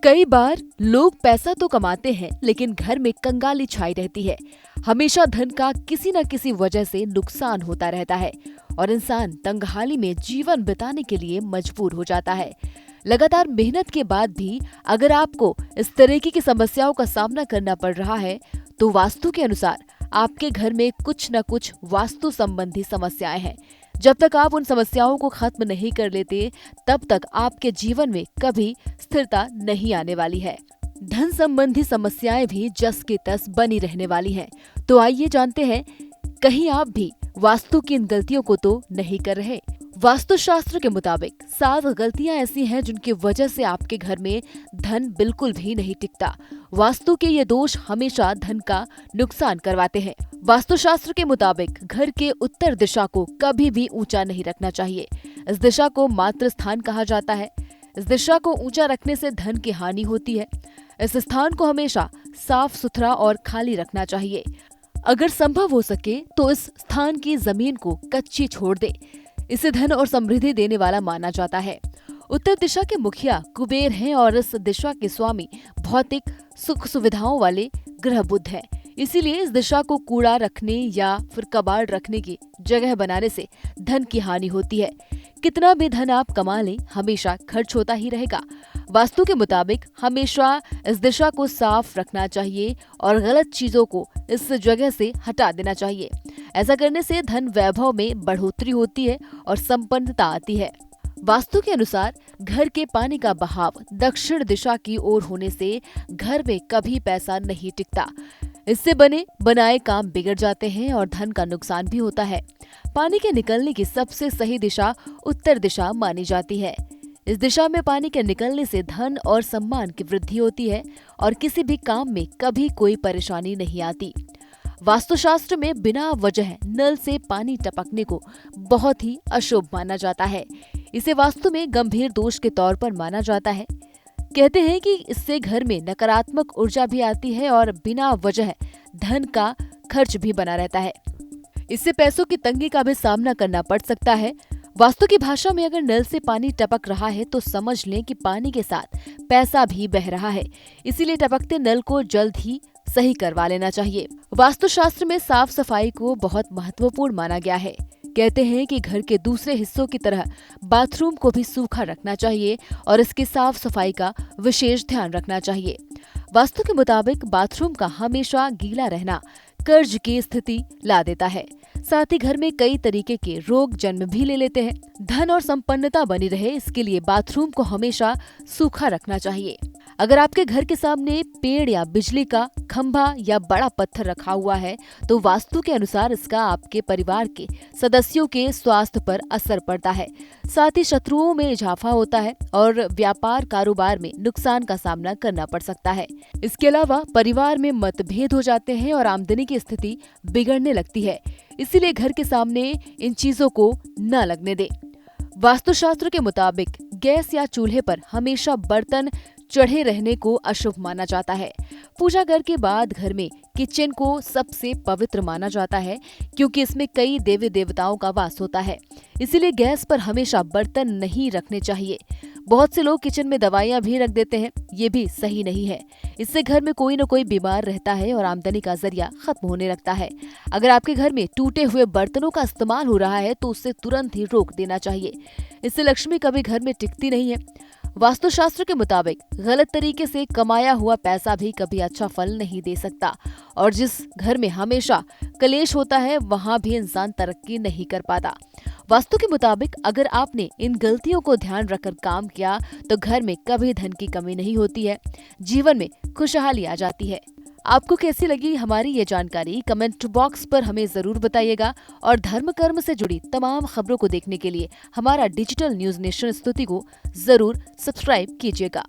कई बार लोग पैसा तो कमाते हैं लेकिन घर में कंगाली छाई रहती है। हमेशा धन का किसी न किसी वजह से नुकसान होता रहता है और इंसान तंगहाली में जीवन बिताने के लिए मजबूर हो जाता है। लगातार मेहनत के बाद भी अगर आपको इस तरीके की समस्याओं का सामना करना पड़ रहा है तो वास्तु के अनुसार आपके घर में कुछ न कुछ वास्तु संबंधी समस्याएं हैं। जब तक आप उन समस्याओं को खत्म नहीं कर लेते तब तक आपके जीवन में कभी स्थिरता नहीं आने वाली है। धन संबंधी समस्याएं भी जस की तस बनी रहने वाली हैं। तो आइए जानते हैं, कहीं आप भी वास्तु की इन गलतियों को तो नहीं कर रहे। वास्तुशास्त्र के मुताबिक 7 गलतियां ऐसी हैं जिनकी वजह से आपके घर में धन बिल्कुल भी नहीं टिकता। वास्तु के ये दोष हमेशा धन का नुकसान करवाते हैं। वास्तुशास्त्र के मुताबिक घर के उत्तर दिशा को कभी भी ऊंचा नहीं रखना चाहिए। इस दिशा को मातृ स्थान कहा जाता है। इस दिशा को ऊंचा रखने से धन की हानि होती है। इस स्थान को हमेशा साफ सुथरा और खाली रखना चाहिए। अगर संभव हो सके तो इस स्थान की जमीन को कच्ची छोड़ दे। इसे धन और समृद्धि देने वाला माना जाता है। उत्तर दिशा के मुखिया कुबेर हैं और इस दिशा के स्वामी भौतिक सुख सुविधाओं वाले ग्रह बुध हैं। इसीलिए इस दिशा को कूड़ा रखने या फिर कबाड़ रखने की जगह बनाने से धन की हानि होती है। कितना भी धन आप कमा लें, हमेशा खर्च होता ही रहेगा। वास्तु के मुताबिक हमेशा इस दिशा को साफ रखना चाहिए और गलत चीजों को इस जगह से हटा देना चाहिए। ऐसा करने से धन वैभव में बढ़ोतरी होती है और संपन्नता आती है। वास्तु के अनुसार घर के पानी का बहाव दक्षिण दिशा की ओर होने से घर में कभी पैसा नहीं टिकता। इससे बने बनाए काम बिगड़ जाते हैं और धन का नुकसान भी होता है। पानी के निकलने की सबसे सही दिशा उत्तर दिशा मानी जाती है। इस दिशा में पानी के निकलने से धन और सम्मान की वृद्धि होती है और किसी भी काम में कभी कोई परेशानी नहीं आती। वास्तुशास्त्र में बिना वजह नल से पानी टपकने को बहुत ही अशुभ माना जाता है। इसे वास्तु में गंभीर दोष के तौर पर माना जाता है। कहते हैं कि इससे घर में नकारात्मक ऊर्जा भी आती है और बिना वजह धन का खर्च भी बना रहता है। इससे पैसों की तंगी का भी सामना करना पड़ सकता है। वास्तु की भाषा में अगर नल से पानी टपक रहा है तो समझ लें कि पानी के साथ पैसा भी बह रहा है। इसीलिए टपकते नल को जल्द ही सही करवा लेना चाहिए। वास्तुशास्त्र में साफ सफाई को बहुत महत्वपूर्ण माना गया है। कहते हैं कि घर के दूसरे हिस्सों की तरह बाथरूम को भी सूखा रखना चाहिए और इसकी साफ सफाई का विशेष ध्यान रखना चाहिए। वास्तु के मुताबिक बाथरूम का हमेशा गीला रहना कर्ज की स्थिति ला देता है। साथ ही घर में कई तरीके के रोग जन्म भी ले लेते हैं। धन और संपन्नता बनी रहे, इसके लिए बाथरूम को हमेशा सूखा रखना चाहिए। अगर आपके घर के सामने पेड़ या बिजली का खंभा या बड़ा पत्थर रखा हुआ है तो वास्तु के अनुसार इसका आपके परिवार के सदस्यों के स्वास्थ्य पर असर पड़ता है। साथ ही शत्रुओं में इजाफा होता है और व्यापार कारोबार में नुकसान का सामना करना पड़ सकता है। इसके अलावा परिवार में मतभेद हो जाते हैं और आमदनी की स्थिति बिगड़ने लगती है। इसीलिए घर के सामने इन चीजों को न लगने दें। वास्तुशास्त्र के मुताबिक गैस या चूल्हे पर हमेशा बर्तन चढ़े रहने को अशुभ माना जाता है। पूजा घर के बाद घर में किचन को सबसे पवित्र माना जाता है क्योंकि इसमें कई देवी देवताओं का वास होता है। इसीलिए गैस पर हमेशा बर्तन नहीं रखने चाहिए। बहुत से लोग किचन में दवाइयां भी रख देते हैं, ये भी सही नहीं है। इससे घर में कोई न कोई बीमार रहता है और आमदनी का जरिया खत्म होने लगता है। अगर आपके घर में टूटे हुए बर्तनों का इस्तेमाल हो रहा है तो उससे तुरंत ही रोक देना चाहिए। इससे लक्ष्मी कभी घर में टिकती नहीं है। वास्तुशास्त्र के मुताबिक गलत तरीके से कमाया हुआ पैसा भी कभी अच्छा फल नहीं दे सकता और जिस घर में हमेशा कलेश होता है वहाँ भी इंसान तरक्की नहीं कर पाता। वास्तु के मुताबिक अगर आपने इन गलतियों को ध्यान रखकर काम किया तो घर में कभी धन की कमी नहीं होती है, जीवन में खुशहाली आ जाती है। आपको कैसी लगी हमारी ये जानकारी कमेंट बॉक्स पर हमें जरूर बताइएगा और धर्म कर्म से जुड़ी तमाम खबरों को देखने के लिए हमारा डिजिटल न्यूज नेशन स्तुति को जरूर सब्सक्राइब कीजिएगा।